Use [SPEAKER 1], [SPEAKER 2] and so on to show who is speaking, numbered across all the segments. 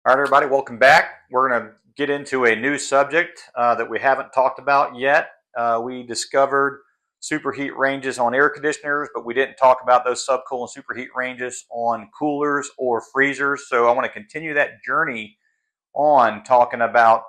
[SPEAKER 1] All right, everybody, welcome back. We're going to get into a new subject that we haven't talked about yet. We discovered superheat ranges on air conditioners, but we didn't talk about those subcool and superheat ranges on coolers or freezers. So I want to continue that journey on talking about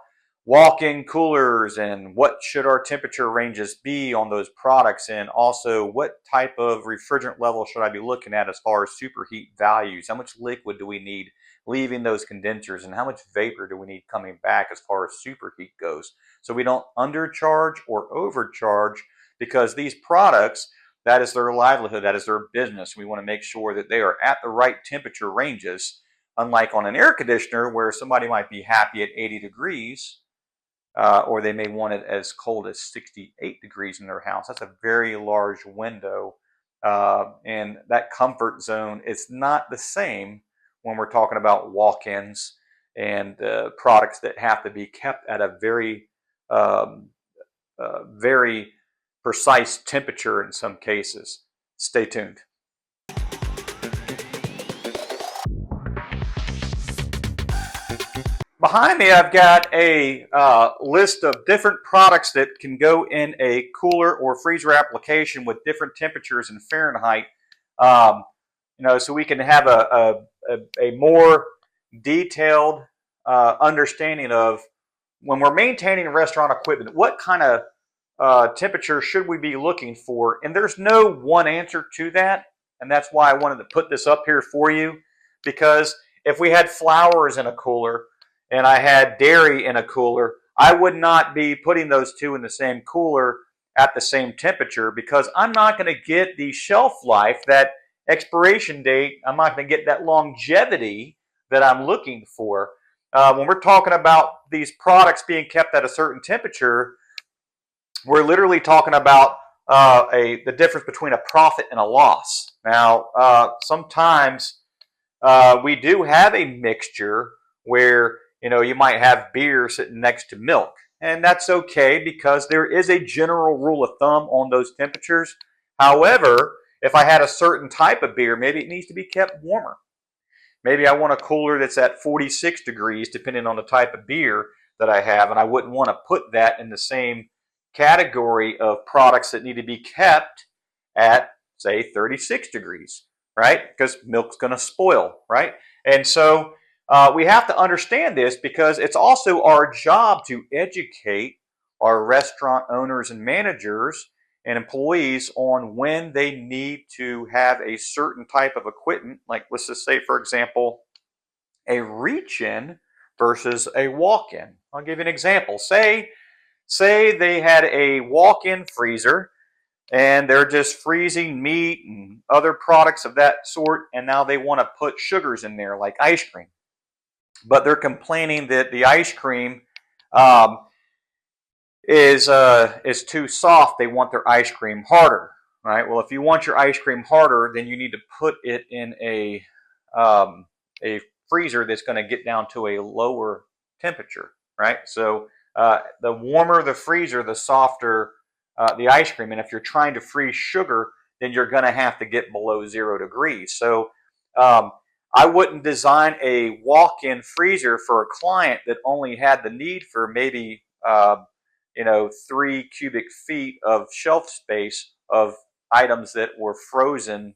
[SPEAKER 1] walk-in coolers and what should our temperature ranges be on those products, and also what type of refrigerant level should I be looking at as far as superheat values. How much liquid do we need leaving those condensers, and how much vapor do we need coming back as far as superheat goes, so we don't undercharge or overcharge, because these products, that is their livelihood, that is their business. We want to make sure that they are at the right temperature ranges. Unlike on an air conditioner where somebody might be happy at 80 degrees, or they may want it as cold as 68 degrees in their house. That's a very large window. And that comfort zone is not the same when we're talking about walk-ins and products that have to be kept at a very, very precise temperature in some cases. Stay tuned. Behind me, I've got a list of different products that can go in a cooler or freezer application with different temperatures in Fahrenheit. So we can have a more detailed understanding of, when we're maintaining restaurant equipment, what kind of temperature should we be looking for? And there's no one answer to that, and that's why I wanted to put this up here for you, because if we had flowers in a cooler and I had dairy in a cooler, I would not be putting those two in the same cooler at the same temperature, because I'm not going to get the shelf life, that expiration date. I'm not going to get that longevity that I'm looking for. When we're talking about these products being kept at a certain temperature, we're literally talking about the difference between a profit and a loss. Now, sometimes we do have a mixture where you might have beer sitting next to milk, and that's okay, because there is a general rule of thumb on those temperatures. However, if I had a certain type of beer, maybe it needs to be kept warmer. Maybe I want a cooler that's at 46 degrees, depending on the type of beer that I have, and I wouldn't want to put that in the same category of products that need to be kept at, say, 36 degrees, right? Because milk's going to spoil, right? And so we have to understand this, because it's also our job to educate our restaurant owners and managers and employees on when they need to have a certain type of equipment. Like, let's just say, for example, a reach-in versus a walk-in. I'll give you an example. Say they had a walk-in freezer and they're just freezing meat and other products of that sort, and now they want to put sugars in there like ice cream. But they're complaining that the ice cream is too soft. They want their ice cream harder, right? Well, if you want your ice cream harder, then you need to put it in a freezer that's going to get down to a lower temperature, right? So the warmer the freezer, the softer the ice cream. And if you're trying to freeze sugar, then you're going to have to get below 0 degrees. So I wouldn't design a walk-in freezer for a client that only had the need for maybe 3 cubic feet of shelf space of items that were frozen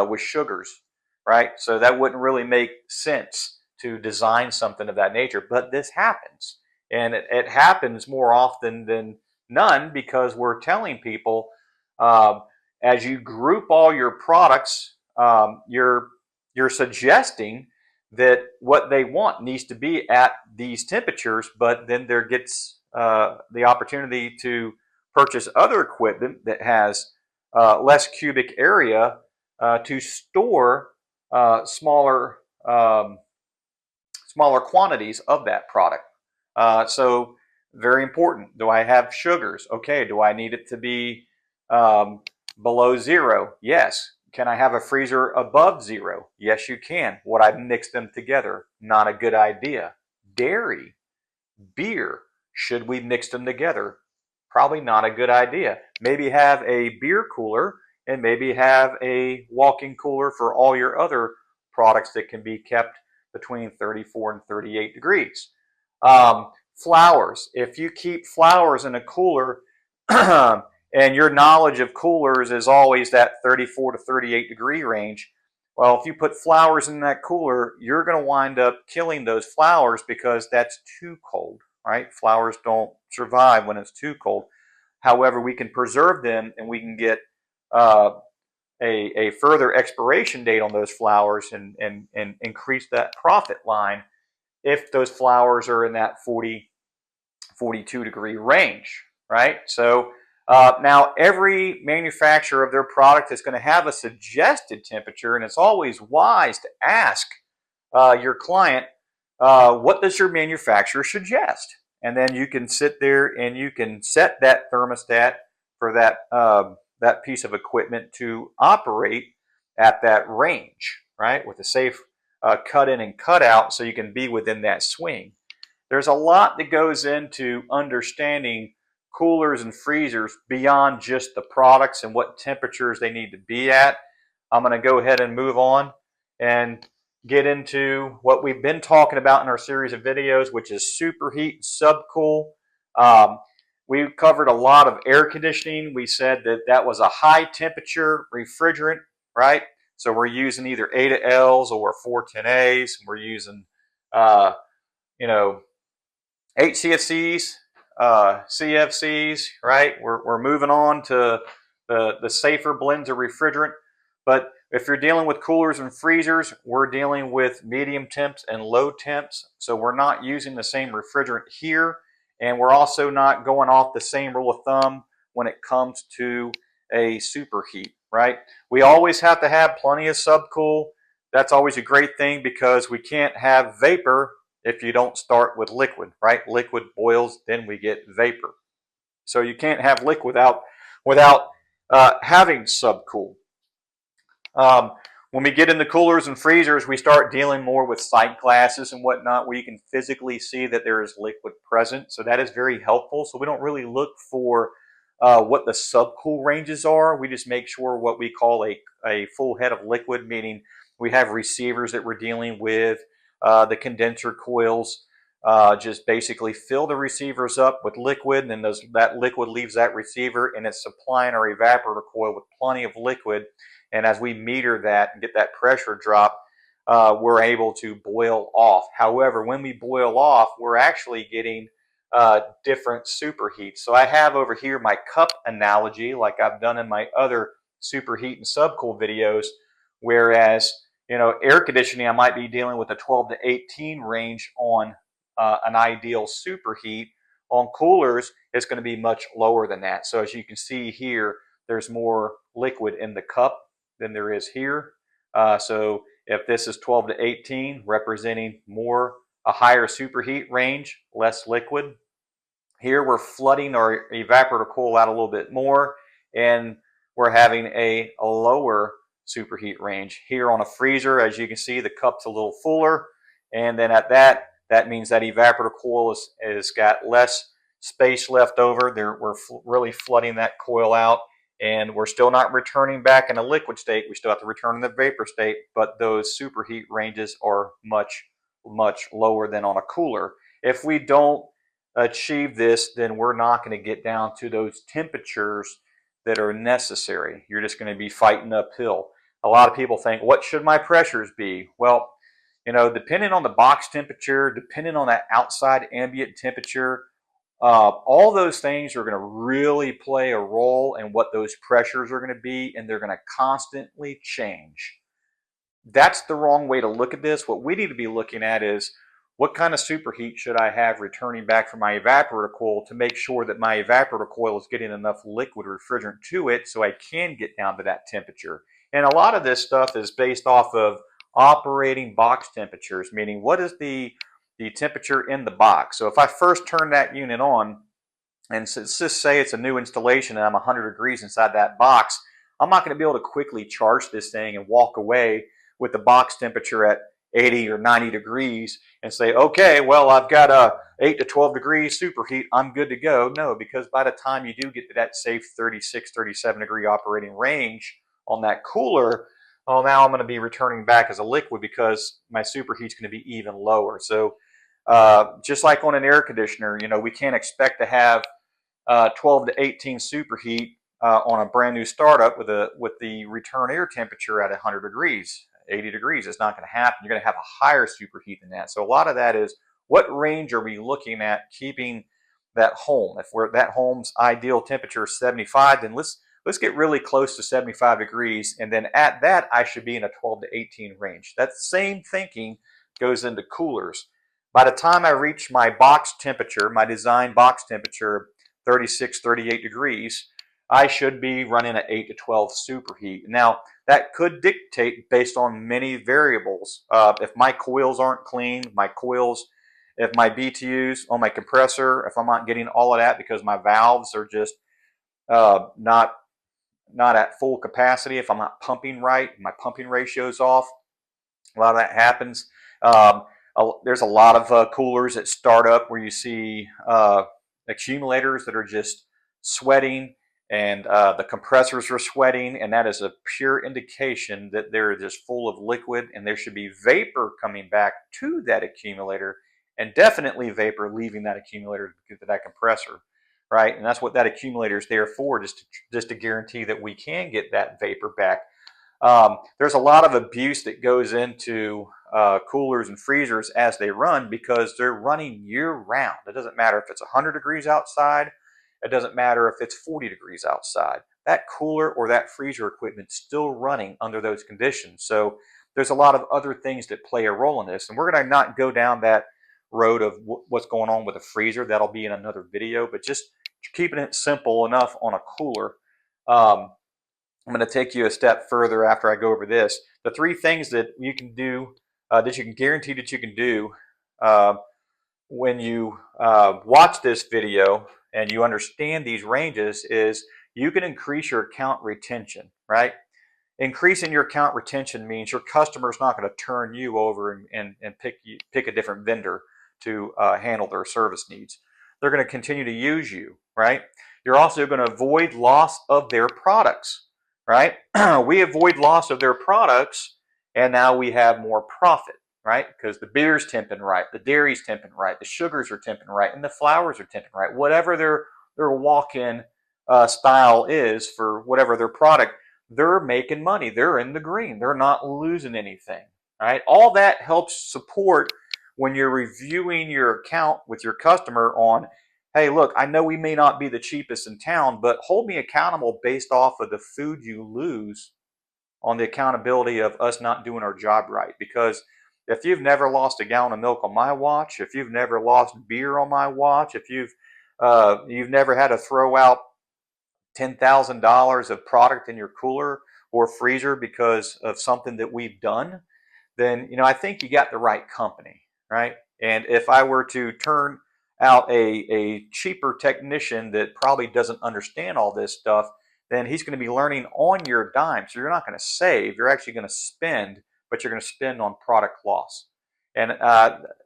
[SPEAKER 1] with sugars, right? So that wouldn't really make sense to design something of that nature. But this happens, and it happens more often than none, because we're telling people, as you group all your products, you're suggesting that what they want needs to be at these temperatures, but then there gets the opportunity to purchase other equipment that has less cubic area to store smaller quantities of that product. So very important. Do I have sugars? Okay. Do I need it to be below 0? Yes. Can I have a freezer above 0? Yes, you can. Would I mix them together? Not a good idea. Dairy, beer, should we mix them together? Probably not a good idea. Maybe have a beer cooler and maybe have a walk-in cooler for all your other products that can be kept between 34 and 38 degrees. Flowers. If you keep flowers in a cooler, and your knowledge of coolers is always that 34 to 38 degree range, well, if you put flowers in that cooler, you're going to wind up killing those flowers because that's too cold, right? Flowers don't survive when it's too cold. However, we can preserve them and we can get uh, a further expiration date on those flowers and increase that profit line if those flowers are in that 40, 42 degree range, right? So now every manufacturer of their product is going to have a suggested temperature, and it's always wise to ask your client, what does your manufacturer suggest? And then you can sit there and you can set that thermostat for that piece of equipment to operate at that range, right? With a safe cut in and cut out so you can be within that swing. There's a lot that goes into understanding coolers and freezers beyond just the products and what temperatures they need to be at. I'm going to go ahead and move on and get into what we've been talking about in our series of videos, which is superheat and subcool. We covered a lot of air conditioning. We said that that was a high temperature refrigerant, right? So we're using either A to L's or 410A's. We're using, you know, HCFCs, CFCs, right? We're moving on to the safer blends of refrigerant. But if you're dealing with coolers and freezers, we're dealing with medium temps and low temps. So we're not using the same refrigerant here. And we're also not going off the same rule of thumb when it comes to a superheat, right? We always have to have plenty of subcool. That's always a great thing because we can't have vapor if you don't start with liquid, right? Liquid boils, then we get vapor. So you can't have liquid without having subcool. When we get into coolers and freezers, we start dealing more with sight glasses and whatnot where you can physically see that there is liquid present. So that is very helpful. So we don't really look for what the subcool ranges are. We just make sure what we call a full head of liquid, meaning we have receivers that we're dealing with. The condenser coils just basically fill the receivers up with liquid, and then that liquid leaves that receiver and it's supplying our evaporator coil with plenty of liquid. And as we meter that and get that pressure drop, we're able to boil off. However, when we boil off, we're actually getting different superheats. So I have over here my cup analogy, like I've done in my other superheat and subcool videos, whereas air conditioning, I might be dealing with a 12 to 18 range on an ideal superheat. On coolers, it's going to be much lower than that. So as you can see here, there's more liquid in the cup than there is here. So if this is 12 to 18, representing a higher superheat range, less liquid. Here we're flooding our evaporator coil out a little bit more, and we're having a lower superheat range. Here on a freezer, as you can see, the cup's a little fuller, and then at that means that evaporator coil has got less space left over. We're really flooding that coil out, and we're still not returning back in a liquid state. We still have to return in the vapor state, but those superheat ranges are much, much lower than on a cooler. If we don't achieve this, then we're not going to get down to those temperatures that are necessary. You're just going to be fighting uphill. A lot of people think, what should my pressures be? Well, depending on the box temperature, depending on that outside ambient temperature, all those things are going to really play a role in what those pressures are going to be, and they're going to constantly change. That's the wrong way to look at this. What we need to be looking at is, what kind of superheat should I have returning back from my evaporator coil to make sure that my evaporator coil is getting enough liquid refrigerant to it so I can get down to that temperature? And a lot of this stuff is based off of operating box temperatures, meaning what is the temperature in the box. So if I first turn that unit on, and let's just say it's a new installation and I'm 100 degrees inside that box, I'm not going to be able to quickly charge this thing and walk away with the box temperature at 80 or 90 degrees and say, okay, well, I've got a 8 to 12 degrees superheat, I'm good to go. No, because by the time you do get to that safe 36, 37 degree operating range on that cooler, oh, now I'm going to be returning back as a liquid because my superheat's going to be even lower. So just like on an air conditioner, we can't expect to have 12 to 18 superheat on a brand new startup with the return air temperature at 100 degrees, 80 degrees. It's not going to happen. You're going to have a higher superheat than that. So a lot of that is what range are we looking at keeping that home? If that home's ideal temperature is 75, then let's get really close to 75 degrees, and then at that I should be in a 12 to 18 range. That same thinking goes into coolers. By the time I reach my box temperature, my design box temperature, 36, 38 degrees, I should be running an 8 to 12 superheat. Now, that could dictate based on many variables. If my coils aren't clean, if my BTUs on my compressor, if I'm not getting all of that because my valves are just not at full capacity, if I'm not pumping right, my pumping ratio is off, a lot of that happens. There's a lot of coolers that start up where you see accumulators that are just sweating, and the compressors are sweating, and that is a pure indication that they're just full of liquid, and there should be vapor coming back to that accumulator, and definitely vapor leaving that accumulator to that compressor, right? And that's what that accumulator is there for, just to guarantee that we can get that vapor back. There's a lot of abuse that goes into coolers and freezers as they run because they're running year round. It doesn't matter if it's 100 degrees outside. It doesn't matter if it's 40 degrees outside. That cooler or that freezer equipment is still running under those conditions. So there's a lot of other things that play a role in this. And we're going to not go down that road of what's going on with a freezer. That'll be in another video. But just keeping it simple enough on a cooler. I'm going to take you a step further after I go over this. The three things that you can do, that you can guarantee that you can do when you watch this video and you understand these ranges is you can increase your account retention, right? Increasing your account retention means your customer's not going to turn you over and pick a different vendor to handle their service needs. They're going to continue to use you, right? You're also going to avoid loss of their products, right? We avoid loss of their products, and now we have more profit, right? Because the beer's temping right, the dairy's temping right, the sugars are temping right, and the flours are temping right. Whatever their walk-in style is for whatever their product, they're making money. They're in the green. They're not losing anything, right? All that helps support when you're reviewing your account with your customer on, hey, look, I know we may not be the cheapest in town, but hold me accountable based off of the food you lose on the accountability of us not doing our job right. Because if you've never lost a gallon of milk on my watch, if you've never lost beer on my watch, if you've never had to throw out $10,000 of product in your cooler or freezer because of something that we've done, then I think you got the right company, right? And if I were to turn out a cheaper technician that probably doesn't understand all this stuff, then he's going to be learning on your dime. So you're not going to save, you're actually going to spend, but you're going to spend on product loss. And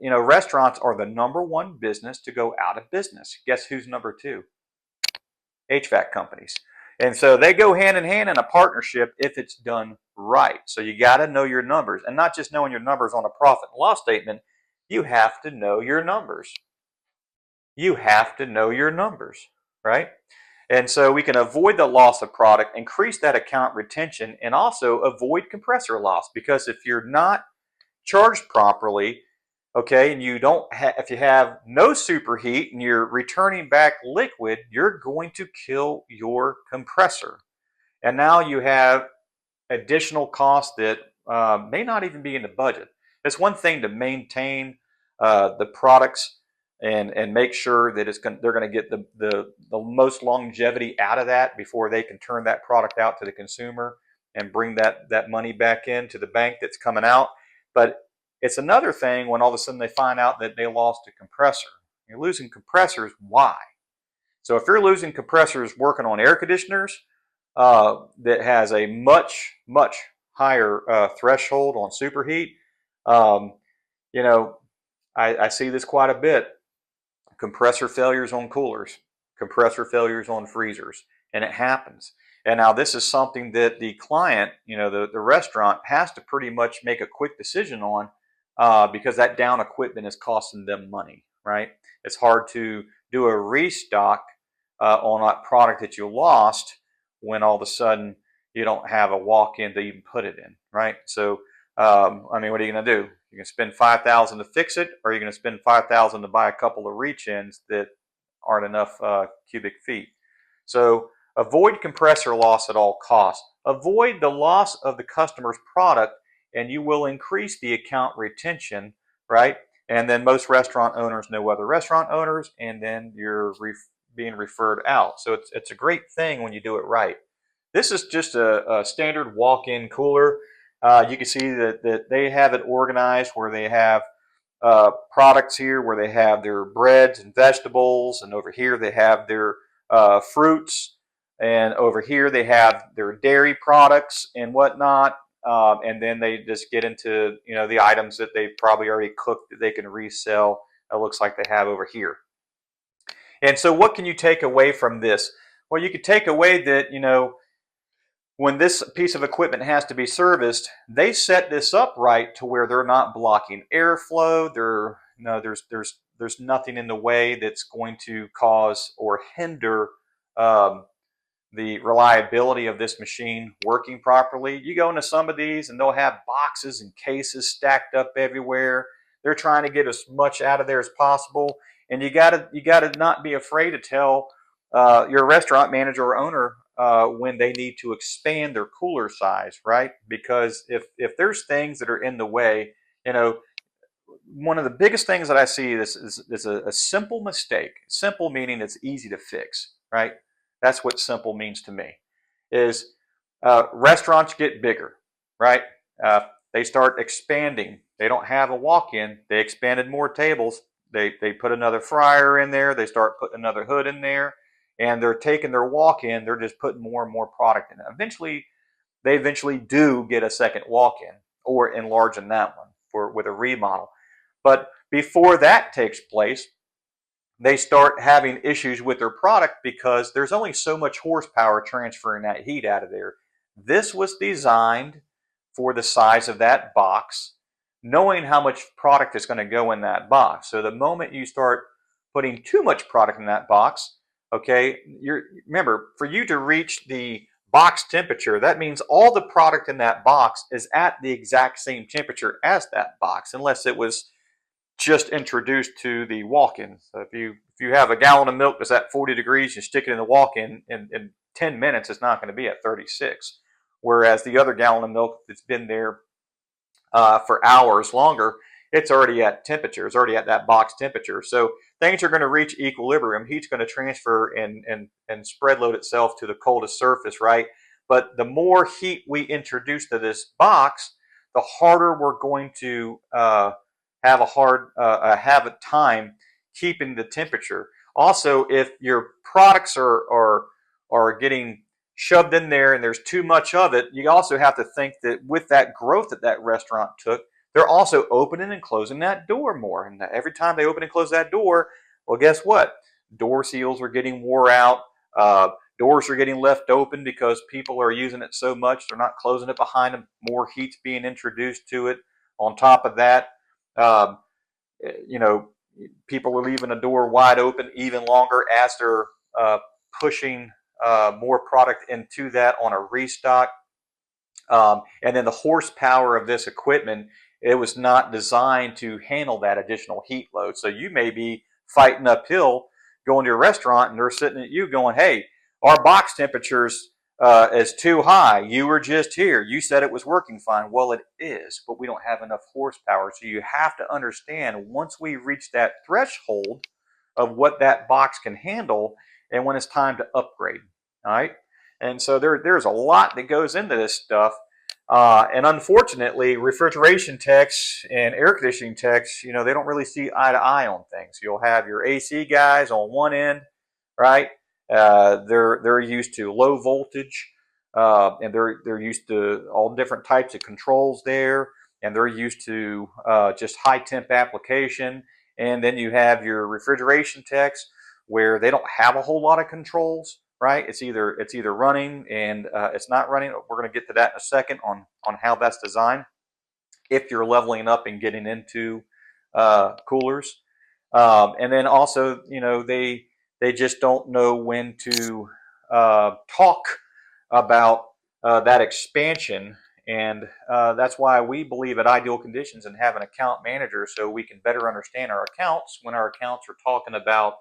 [SPEAKER 1] restaurants are the #1 business to go out of business. Guess who's #2? HVAC companies. And so they go hand in hand in a partnership if it's done right. So you got to know your numbers, and not just knowing your numbers on a profit and loss statement. You have to know your numbers. You have to know your numbers, right? And so we can avoid the loss of product, increase that account retention, and also avoid compressor loss. Because if you're not charged properly, okay, and if you have no superheat and you're returning back liquid, you're going to kill your compressor. And now you have additional costs that may not even be in the budget. It's one thing to maintain the products and make sure that they're going to get the most longevity out of that before they can turn that product out to the consumer and bring that money back into the bank that's coming out. But it's another thing when all of a sudden they find out that they lost a compressor. You're losing compressors. Why? So if you're losing compressors working on air conditioners that has a much, much higher threshold on superheat, I see this quite a bit. Compressor failures on coolers, compressor failures on freezers, and it happens. And now this is something that the client, the restaurant has to pretty much make a quick decision on, because that down equipment is costing them money, right? It's hard to do a restock on that product that you lost when all of a sudden you don't have a walk-in to even put it in, right? So, I mean, what are you going to do? You're going to spend $5,000 to fix it, or are you going to spend $5,000 to buy a couple of reach-ins that aren't enough cubic feet? So avoid compressor loss at all costs. Avoid the loss of the customer's product, and you will increase the account retention, right? And then most restaurant owners know other restaurant owners, and then you're being referred out. So it's a great thing when you do it right. This is just a standard walk-in cooler. You can see that they have it organized where they have products here where they have their breads and vegetables, and over here they have their fruits, and over here they have their dairy products and whatnot. And then they just get into the items that they've probably already cooked that they can resell. It looks like they have over here. And so what can you take away from this? Well, you could take away that when this piece of equipment has to be serviced, they set this up right to where they're not blocking airflow. There's nothing in the way that's going to cause or hinder the reliability of this machine working properly. You go into some of these and they'll have boxes and cases stacked up everywhere. They're trying to get as much out of there as possible, and you gotta not be afraid to tell your restaurant manager or owner when they need to expand their cooler size, right? Because if there's things that are in the way, one of the biggest things that I see is a simple mistake. Simple meaning it's easy to fix, right? That's what simple means to me. Is restaurants get bigger, right? They start expanding. They don't have a walk-in. They expanded more tables. They put another fryer in there. They start putting another hood in there, and they're taking their walk-in. They're just putting more and more product in it. They eventually do get a second walk-in or enlarging that one with a remodel. But before that takes place, they start having issues with their product because there's only so much horsepower transferring that heat out of there. This was designed for the size of that box, knowing how much product is going to go in that box. So the moment you start putting too much product in that box, okay, remember, for you to reach the box temperature, that means all the product in that box is at the exact same temperature as that box, unless it was just introduced to the walk-in. So if you have a gallon of milk that's at 40 degrees, you stick it in the walk-in, in 10 minutes, it's not going to be at 36. Whereas the other gallon of milk that's been there for hours longer, it's already at temperature. It's already at that box temperature. So things are going to reach equilibrium. Heat's going to transfer and spread load itself to the coldest surface, right? But the more heat we introduce to this box, the harder we're going to have a time keeping the temperature. Also, if your products are getting shoved in there and there's too much of it, you also have to think that with that growth that restaurant took, they're also opening and closing that door more. And every time they open and close that door, well, guess what? Door seals are getting wore out. Doors are getting left open because people are using it so much. They're not closing it behind them. More heat's being introduced to it. On top of that, um, people are leaving a door wide open even longer as they're pushing more product into that on a restock. And then the horsepower of this equipment, it was not designed to handle that additional heat load. So you may be fighting uphill going to a restaurant and they're sitting at you going, hey, our box temperatures is too high. You were just here. You said it was working fine. Well, it is, but we don't have enough horsepower. So you have to understand, once we reach that threshold of what that box can handle and when it's time to upgrade. All right. And so there's a lot that goes into this stuff. And unfortunately, refrigeration techs and air conditioning techs, they don't really see eye to eye on things. You'll have your AC guys on one end, right? They're used to low voltage, and they're used to all different types of controls there, and they're used to just high temp application. And then you have your refrigeration techs where they don't have a whole lot of controls, right? It's either running and it's not running. We're going to get to that in a second on how that's designed. If you're leveling up and getting into coolers, and then also, you know, they just don't know when to talk about that expansion, and that's why we believe at Ideal Conditions and have an account manager, so we can better understand our accounts when our accounts are talking about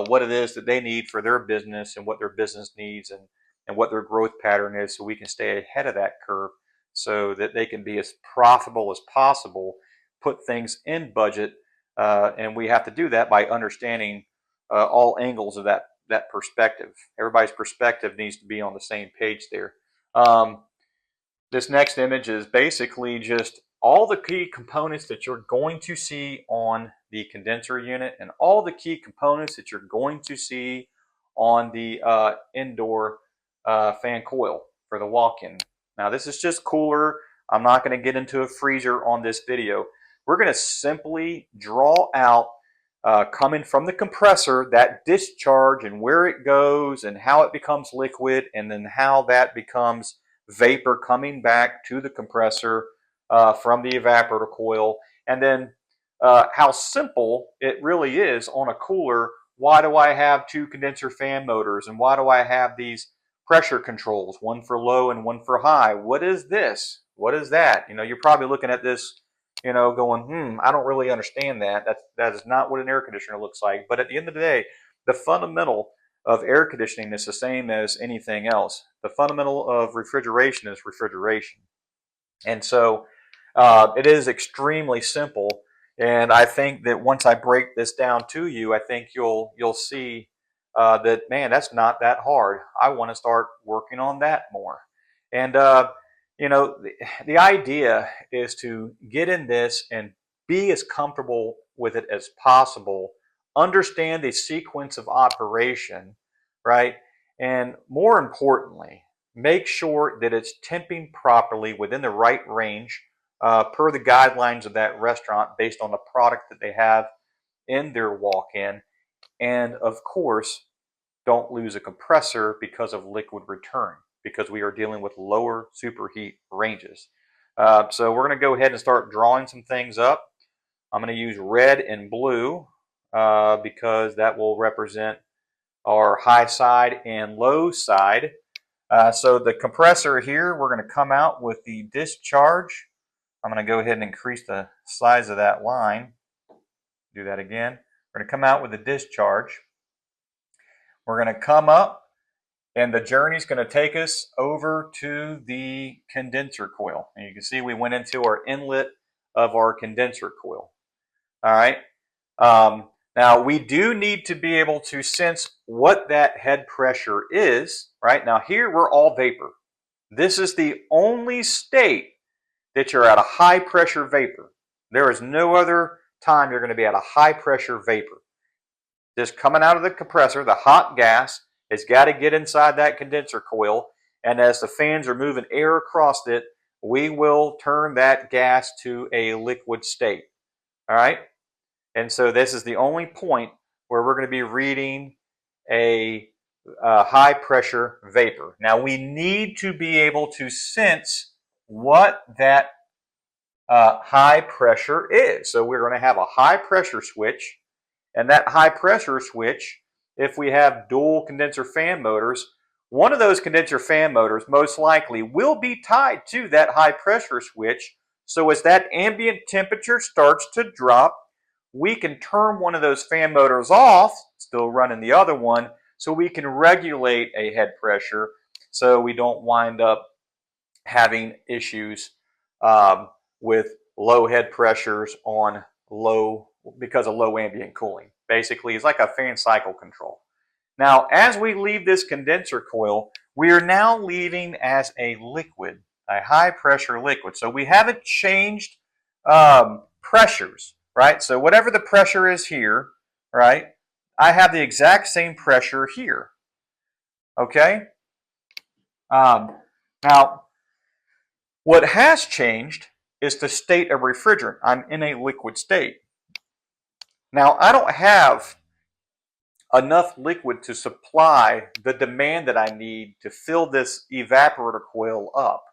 [SPEAKER 1] what it is that they need for their business and what their business needs, and what their growth pattern is, so we can stay ahead of that curve so that they can be as profitable as possible, put things in budget, and we have to do that by understanding all angles of that perspective. Everybody's perspective needs to be on the same page there. This next image is basically just all the key components that you're going to see on the condenser unit and all the key components that you're going to see on the indoor fan coil for the walk-in. Now this is just cooler. I'm not going to get into a freezer on this video. We're going to simply draw out coming from the compressor that discharge and where it goes and how it becomes liquid, and then how that becomes vapor coming back to the compressor from the evaporator coil, and then how simple it really is on a cooler. Why do I have two condenser fan motors, and why do I have these pressure controls, one for low and one for high? What is this? What is that? You know, you're probably looking at this, you know, going, I don't really understand that. That is not what an air conditioner looks like. But at the end of the day, the fundamental of air conditioning is the same as anything else. The fundamental of refrigeration is refrigeration. And so it is extremely simple. And I think that once I break this down to you, I think you'll see that, man, that's not that hard. I want to start working on that more. And you know, the idea is to get in this and be as comfortable with it as possible, understand the sequence of operation, right? And more importantly, make sure that it's temping properly within the right range per the guidelines of that restaurant based on the product that they have in their walk-in. And of course, don't lose a compressor because of liquid return, because we are dealing with lower superheat ranges. So we're going to go ahead and start drawing some things up. I'm going to use red and blue because that will represent our high side and low side. So the compressor here, we're going to come out with the discharge. I'm going to go ahead and increase the size of that line. Do that again. We're going to come out with the discharge. We're going to come up, and the journey is going to take us over to the condenser coil. And you can see we went into our inlet of our condenser coil. All right. Now we do need to be able to sense what that head pressure is. Right now, here we're all vapor. This is the only state that you're at a high pressure vapor. There is no other time you're going to be at a high pressure vapor. Just coming out of the compressor, the hot gas has got to get inside that condenser coil, and as the fans are moving air across it, we will turn that gas to a liquid state. All right? And so this is the only point where we're going to be reading a high pressure vapor. Now we need to be able to sense what that high pressure is. So we're going to have a high pressure switch. And that high pressure switch, if we have dual condenser fan motors, one of those condenser fan motors most likely will be tied to that high pressure switch. So as that ambient temperature starts to drop, we can turn one of those fan motors off, still running the other one, so we can regulate a head pressure so we don't wind up having issues with low head pressures on low, because of low ambient cooling. Basically, it's like a fan cycle control. Now, as we leave this condenser coil, we are now leaving as a liquid, a high pressure liquid. So we haven't changed pressures, right? So whatever the pressure is here, right, I have the exact same pressure here. Okay? Now, what has changed is the state of refrigerant. I'm in a liquid state. Now, I don't have enough liquid to supply the demand that I need to fill this evaporator coil up.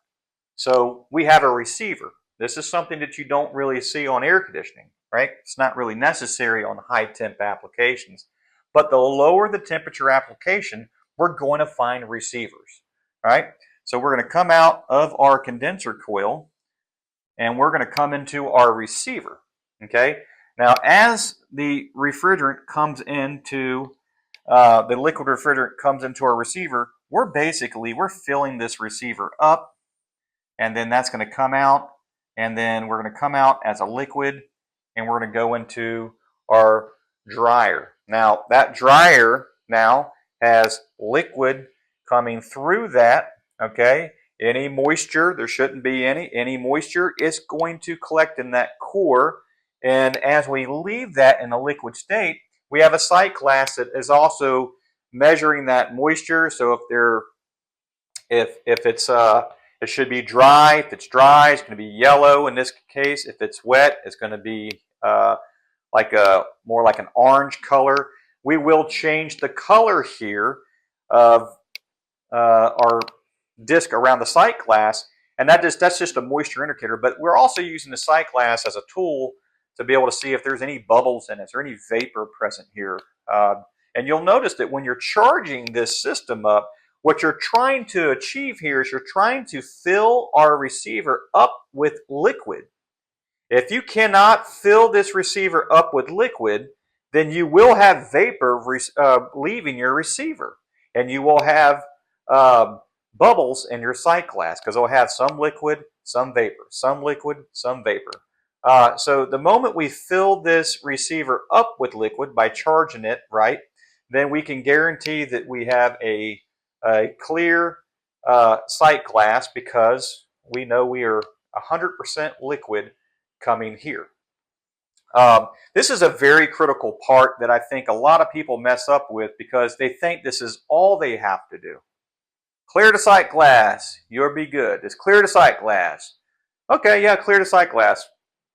[SPEAKER 1] So we have a receiver. This is something that you don't really see on air conditioning, right? It's not really necessary on high temp applications. But the lower the temperature application, we're going to find receivers, right? So we're going to come out of our condenser coil and we're going to come into our receiver, okay? Now, as the refrigerant comes into, the liquid refrigerant comes into our receiver, we're filling this receiver up, and then that's going to come out, and then we're going to come out as a liquid, and we're going to go into our dryer. Now, that dryer now has liquid coming through that, okay? Any moisture, there shouldn't be any moisture is going to collect in that core, and as we leave that in a liquid state, we have a sight glass that is also measuring that moisture. So if it's it should be dry. If it's dry, it's going to be yellow in this case. If it's wet, it's going to be more like an orange color. We will change the color here of our disc around the sight glass, and that's just a moisture indicator. But we're also using the sight glass as a tool to be able to see if there's any bubbles in it, is there any vapor present here. And you'll notice that when you're charging this system up, what you're trying to achieve here is you're trying to fill our receiver up with liquid. If you cannot fill this receiver up with liquid, then you will have vapor leaving your receiver, and you will have bubbles in your sight glass because it'll have some liquid, some vapor, some liquid, some vapor. So the moment we fill this receiver up with liquid by charging it, right, then we can guarantee that we have a clear sight glass because we know we are 100% liquid coming here. This is a very critical part that I think a lot of people mess up with because they think this is all they have to do. Clear the sight glass, you'll be good. Just clear the sight glass. Okay, yeah, clear the sight glass.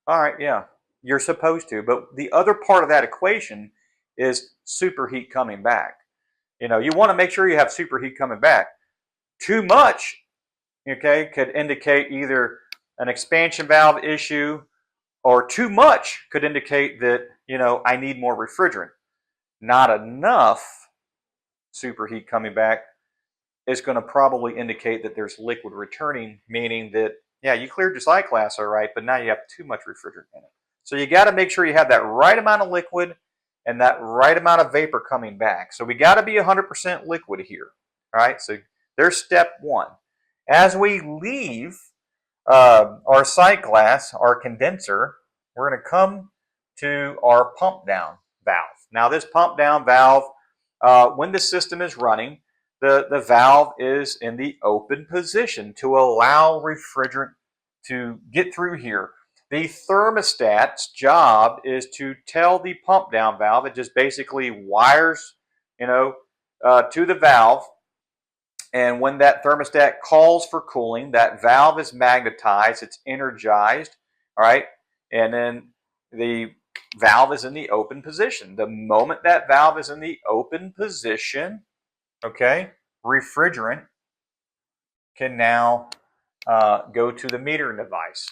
[SPEAKER 1] All right, yeah, you're supposed to. But the other part of that equation is superheat coming back. You know, you want to make sure you have superheat coming back. Too much, okay, could indicate either an expansion valve issue, or too much could indicate that, you know, I need more refrigerant. Not enough superheat coming back is going to probably indicate that there's liquid returning, meaning that, yeah, you cleared your sight glass all right, but now you have too much refrigerant in it. So you got to make sure you have that right amount of liquid and that right amount of vapor coming back. So we got to be 100% liquid here. All right, so there's step one. As we leave our sight glass, our condenser, we're going to come to our pump down valve. Now this pump down valve, when the system is running, the valve is in the open position to allow refrigerant to get through here. The thermostat's job is to tell the pump down valve, it just basically wires, you know, to the valve, and when that thermostat calls for cooling, that valve is magnetized, it's energized, all right, and then the valve is in the open position. The moment that valve is in the open position, okay, refrigerant can now go to the metering device.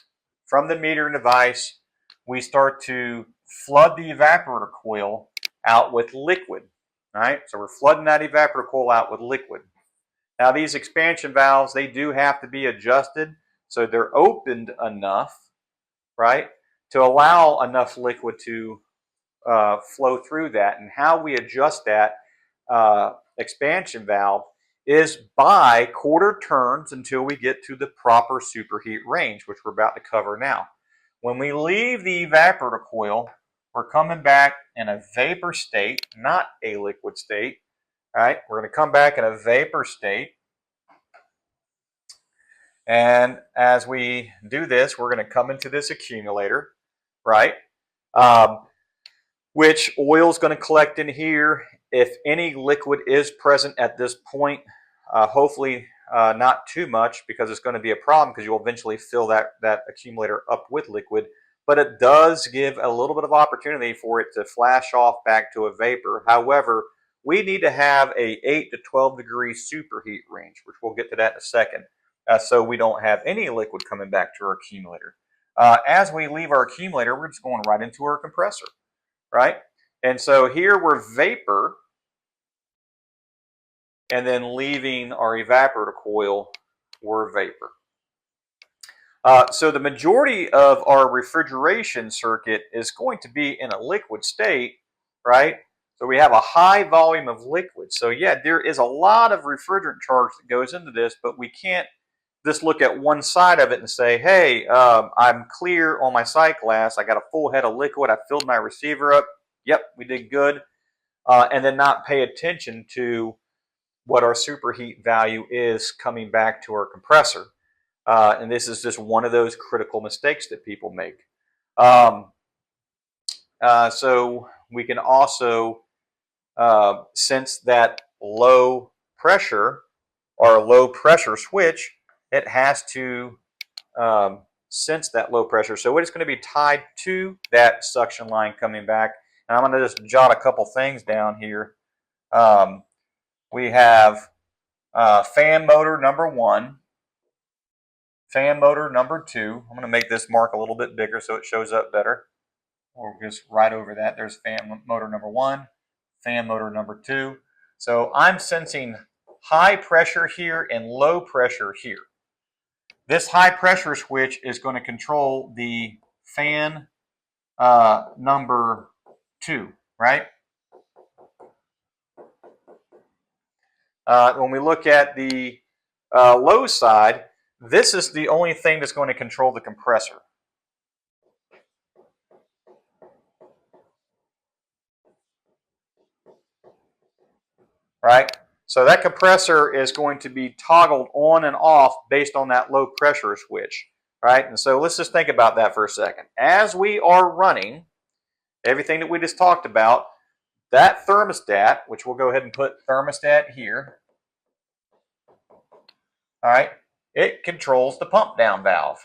[SPEAKER 1] From the metering device, we start to flood the evaporator coil out with liquid. All right, so we're flooding that evaporator coil out with liquid. Now these expansion valves, they do have to be adjusted so they're opened enough, right, to allow enough liquid to flow through that. And how we adjust that expansion valve is by quarter turns until we get to the proper superheat range, which we're about to cover now. When we leave the evaporator coil, we're coming back in a vapor state, not a liquid state. All right, we're going to come back in a vapor state. And as we do this, we're going to come into this accumulator, right? Which oil is going to collect in here. If any liquid is present at this point, hopefully not too much, because it's going to be a problem because you'll eventually fill that accumulator up with liquid. But it does give a little bit of opportunity for it to flash off back to a vapor. However, we need to have a 8 to 12 degree superheat range, which we'll get to that in a second, so we don't have any liquid coming back to our accumulator. As we leave our accumulator, we're just going right into our compressor, right? And so here we're vapor, and then leaving our evaporator coil, we're vapor. So the majority of our refrigeration circuit is going to be in a liquid state, right? So we have a high volume of liquid. So yeah, there is a lot of refrigerant charge that goes into this, but we can't just look at one side of it and say, hey, I'm clear on my sight glass. I got a full head of liquid. I filled my receiver up. Yep, we did good. And then not pay attention to what our superheat value is coming back to our compressor. And this is just one of those critical mistakes that people make. So we can also sense that low pressure or low pressure switch. It has to sense that low pressure. So it's going to be tied to that suction line coming back. And I'm going to just jot a couple things down here. We have fan motor number 1. Fan motor number 2. I'm going to make this mark a little bit bigger so it shows up better. Or just right over that. There's fan motor number 1, fan motor number 2. So I'm sensing high pressure here and low pressure here. This high pressure switch is going to control the fan number 2, right? When we look at the low side, this is the only thing that's going to control the compressor. Right? So that compressor is going to be toggled on and off based on that low pressure switch. Right? And so let's just think about that for a second. As we are running everything that we just talked about, that thermostat, which we'll go ahead and put thermostat here, all right, it controls the pump down valve.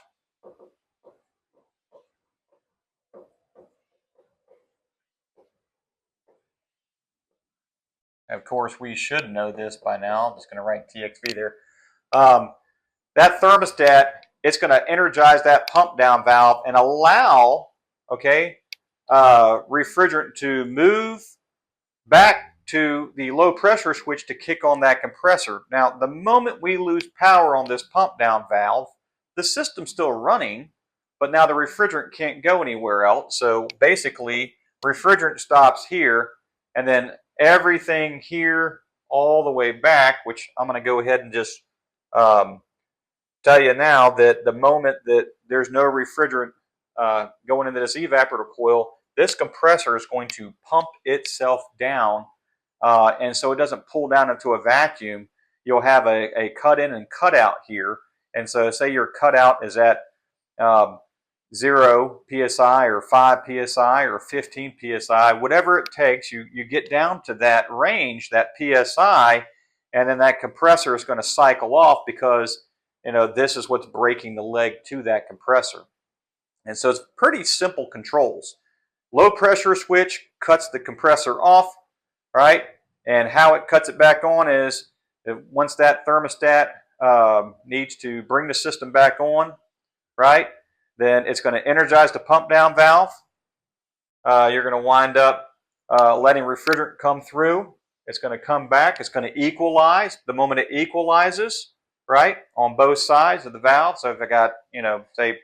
[SPEAKER 1] Of course, we should know this by now. I'm just going to write TXV there. That thermostat, it's going to energize that pump down valve and allow, okay, refrigerant to move back to the low pressure switch to kick on that compressor. Now, the moment we lose power on this pump down valve, the system's still running, but now the refrigerant can't go anywhere else. So basically, refrigerant stops here, and then everything here all the way back, which I'm going to go ahead and just tell you now that the moment that there's no refrigerant going into this evaporator coil, this compressor is going to pump itself down, and so it doesn't pull down into a vacuum. You'll have a cut in and cut out here, and so say your cutout is at 0 psi or 5 psi or 15 psi, whatever it takes, you get down to that range, that psi, and then that compressor is going to cycle off because this is what's breaking the leg to that compressor. And so it's pretty simple controls. Low pressure switch cuts the compressor off, right? And how it cuts it back on is once that thermostat needs to bring the system back on, right? Then it's going to energize the pump down valve. You're going to wind up letting refrigerant come through. It's going to come back. It's going to equalize. The moment it equalizes, right, on both sides of the valve. So if I got, say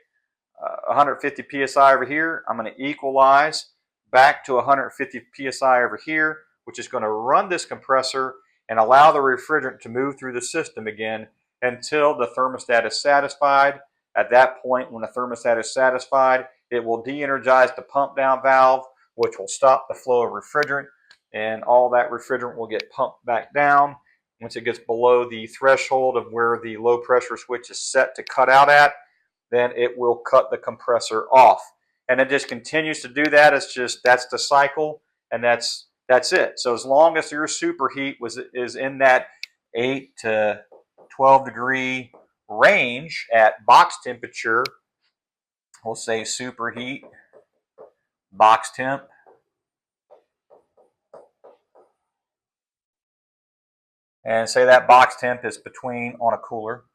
[SPEAKER 1] 150 psi over here, I'm going to equalize back to 150 psi over here, which is going to run this compressor and allow the refrigerant to move through the system again until the thermostat is satisfied. At that point, when the thermostat is satisfied, it will de-energize the pump down valve, which will stop the flow of refrigerant, and all that refrigerant will get pumped back down. Once it gets below the threshold of where the low pressure switch is set to cut out at, then it will cut the compressor off. And it just continues to do that. That's the cycle, and that's it. So as long as your superheat is in that 8 to 12 degree range at box temperature, we'll say superheat, box temp, And say that box temp is between on a cooler.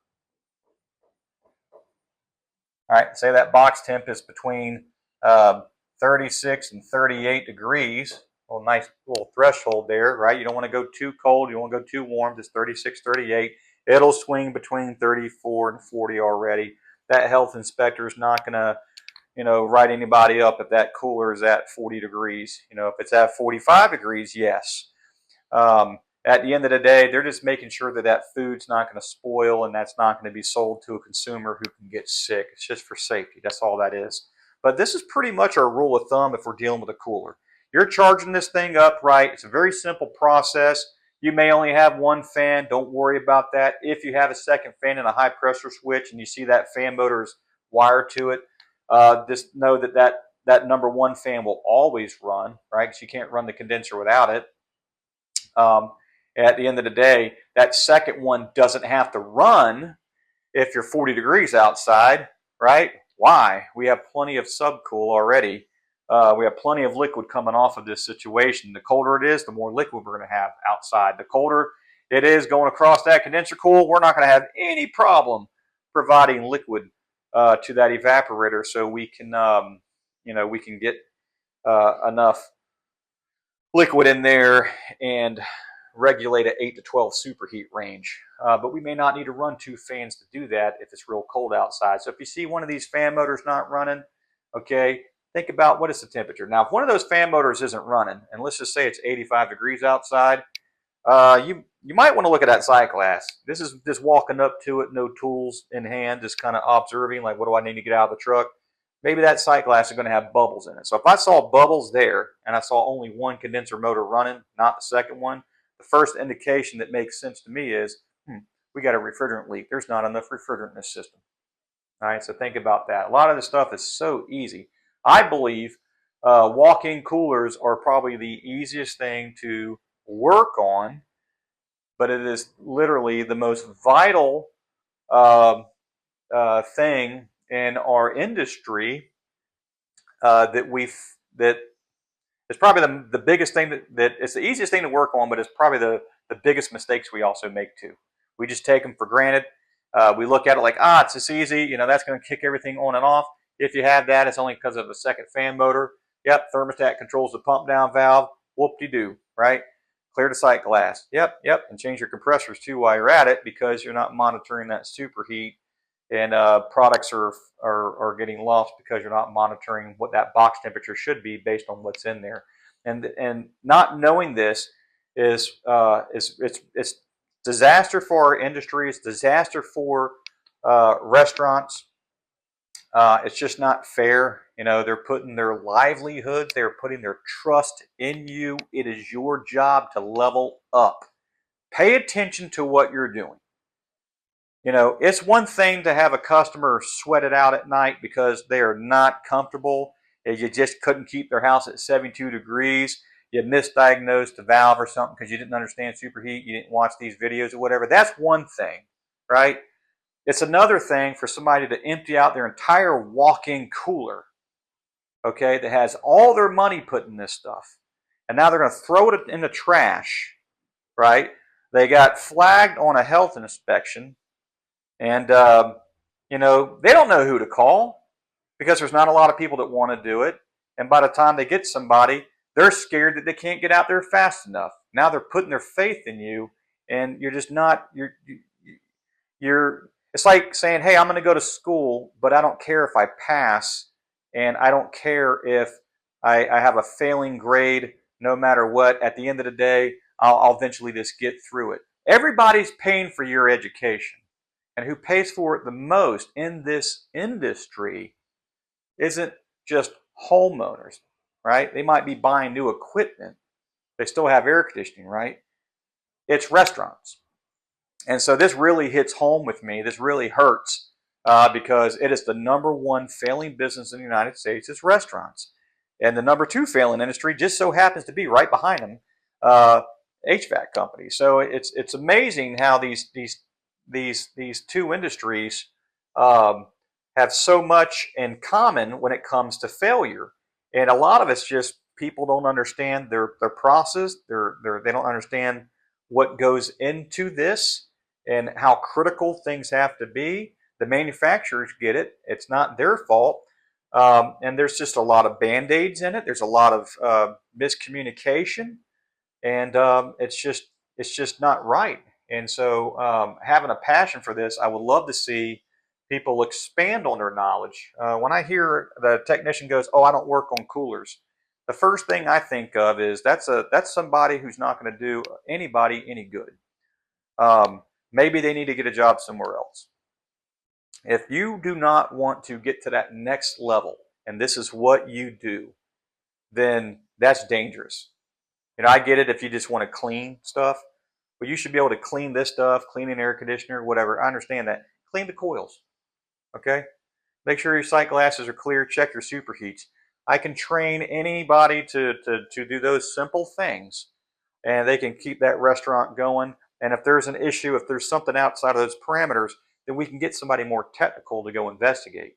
[SPEAKER 1] All right, say that box temp is between 36 and 38 degrees. A little nice little threshold there, right? You don't want to go too cold. You don't want to go too warm. Just 36, 38. It'll swing between 34 and 40 already. That health inspector is not going to, write anybody up if that cooler is at 40 degrees. If it's at 45 degrees, yes. At the end of the day, they're just making sure that that food's not going to spoil and that's not going to be sold to a consumer who can get sick. It's just for safety. That's all that is. But this is pretty much our rule of thumb if we're dealing with a cooler. You're charging this thing up right. It's a very simple process. You may only have one fan. Don't worry about that. If you have a second fan and a high pressure switch and you see that fan motor is wired to it, just know that number one fan will always run, right? Because you can't run the condenser without it. At the end of the day, that second one doesn't have to run if you're 40 degrees outside, right? Why? We have plenty of subcool already. We have plenty of liquid coming off of this situation. The colder it is, the more liquid we're going to have outside. The colder it is going across that condenser coil, we're not going to have any problem providing liquid to that evaporator, so we can, we can get enough liquid in there and regulate at 8 to 12 superheat range. But we may not need to run two fans to do that if it's real cold outside. So if you see one of these fan motors not running, okay, think about what is the temperature. Now, if one of those fan motors isn't running, and let's just say it's 85 degrees outside, you might want to look at that sight glass. This is just walking up to it, no tools in hand, just kind of observing, like, what do I need to get out of the truck? Maybe that sight glass is going to have bubbles in it. So if I saw bubbles there and I saw only one condenser motor running, not the second one, the first indication that makes sense to me is, we got a refrigerant leak. There's not enough refrigerant in this system. All right, so think about that. A lot of this stuff is so easy. I believe walk-in coolers are probably the easiest thing to work on, but it is literally the most vital thing in our industry that it's probably the biggest thing that it's the easiest thing to work on, but it's probably the biggest mistakes we also make too. We just take them for granted. We look at it like, it's just easy. That's going to kick everything on and off. If you have that, it's only because of a second fan motor. Yep, thermostat controls the pump down valve. Whoop-de-doo, right? Clear the sight glass. Yep, and change your compressors too while you're at it, because you're not monitoring that superheat, and products are getting lost because you're not monitoring what that box temperature should be based on what's in there. And not knowing this is it's disaster for our industry. It's disaster for restaurants. It's just not fair. They're putting their livelihood, they're putting their trust in you. It is your job to level up. Pay attention to what you're doing. It's one thing to have a customer sweat it out at night because they are not comfortable. You just couldn't keep their house at 72 degrees. You misdiagnosed the valve or something because you didn't understand superheat. You didn't watch these videos or whatever. That's one thing, right? It's another thing for somebody to empty out their entire walk-in cooler, okay, that has all their money put in this stuff. And now they're going to throw it in the trash, right? They got flagged on a health inspection. And, they don't know who to call because there's not a lot of people that want to do it. And by the time they get somebody, they're scared that they can't get out there fast enough. Now they're putting their faith in you, and you're just not, it's like saying, hey, I'm going to go to school, but I don't care if I pass, and I don't care if I have a failing grade, no matter what. At the end of the day, I'll eventually just get through it. Everybody's paying for your education. And who pays for it the most in this industry isn't just homeowners, right? They might be buying new equipment. They still have air conditioning, right? It's restaurants. And so this really hits home with me. This really hurts because it is the number one failing business in the United States is restaurants. And the number two failing industry just so happens to be right behind them, HVAC companies. So it's amazing how these two industries have so much in common when it comes to failure. And a lot of it's just people don't understand their process. They don't understand what goes into this and how critical things have to be. The manufacturers get it. It's not their fault. And there's just a lot of band-aids in it. There's a lot of miscommunication, and it's just not right. And so, having a passion for this, I would love to see people expand on their knowledge. When I hear the technician goes, "Oh, I don't work on coolers," the first thing I think of is that's somebody who's not going to do anybody any good. Maybe they need to get a job somewhere else. If you do not want to get to that next level, and this is what you do, then that's dangerous. I get it if you just want to clean stuff, but you should be able to clean this stuff, clean an air conditioner, whatever. I understand that. Clean the coils, okay? Make sure your sight glasses are clear. Check your superheats. I can train anybody to do those simple things, and they can keep that restaurant going. And if there's an issue, if there's something outside of those parameters, then we can get somebody more technical to go investigate.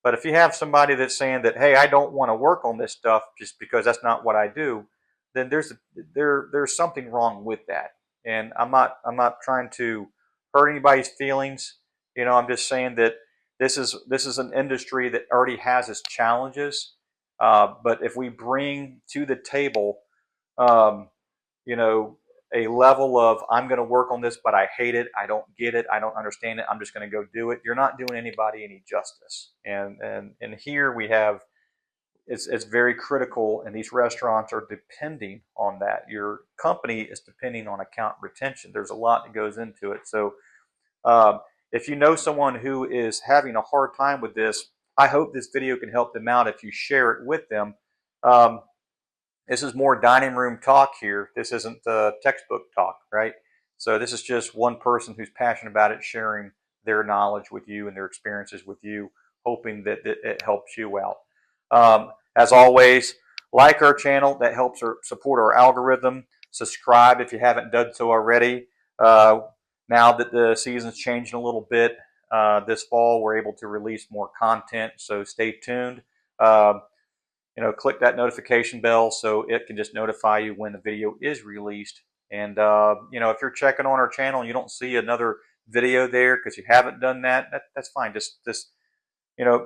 [SPEAKER 1] But if you have somebody that's saying that, hey, I don't want to work on this stuff just because that's not what I do, then there's something wrong with that. And I'm not trying to hurt anybody's feelings. I'm just saying that this is an industry that already has its challenges. But if we bring to the table, um, you know, a level of I'm going to work on this, but I hate it, I don't get it, I don't understand it, I'm just going to go do it, you're not doing anybody any justice. And here we have it's very critical, and these restaurants are depending on that. Your company is depending on account retention. There's a lot that goes into it. So if you know someone who is having a hard time with this, I hope this video can help them out if you share it with them. Um, this is more dining room talk here. This isn't textbook talk, right? So this is just one person who's passionate about it, sharing their knowledge with you and their experiences with you, hoping that it helps you out. As always, like our channel. That helps support our algorithm. Subscribe if you haven't done so already. Now that the season's changing a little bit, this fall we're able to release more content, so stay tuned. Click that notification bell so it can just notify you when the video is released. And if you're checking on our channel and you don't see another video there because you haven't done that's fine. Just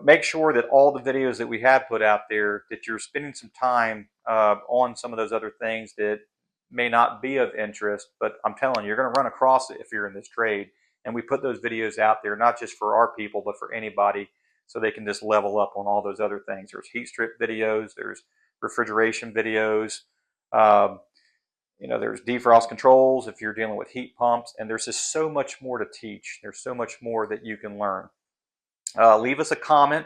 [SPEAKER 1] make sure that all the videos that we have put out there, that you're spending some time on some of those other things that may not be of interest. But I'm telling you, you're going to run across it if you're in this trade. And we put those videos out there not just for our people, but for anybody, so they can just level up on all those other things. There's heat strip videos, there's refrigeration videos, there's defrost controls if you're dealing with heat pumps, and there's just so much more to teach. There's so much more that you can learn. Leave us a comment.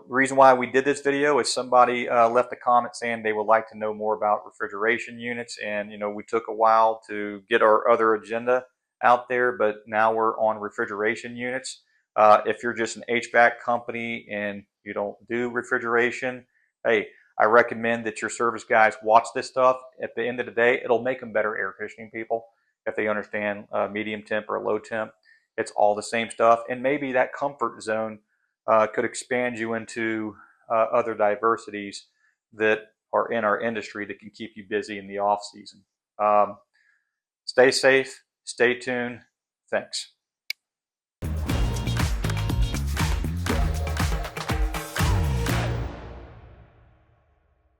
[SPEAKER 1] Reason why we did this video is somebody left a comment saying they would like to know more about refrigeration units, and we took a while to get our other agenda out there, but now we're on refrigeration units. If you're just an HVAC company and you don't do refrigeration, hey, I recommend that your service guys watch this stuff. At the end of the day, it'll make them better air conditioning people if they understand medium temp or low temp. It's all the same stuff, and maybe that comfort zone could expand you into other diversities that are in our industry that can keep you busy in the off season. Stay safe, stay tuned. Thanks.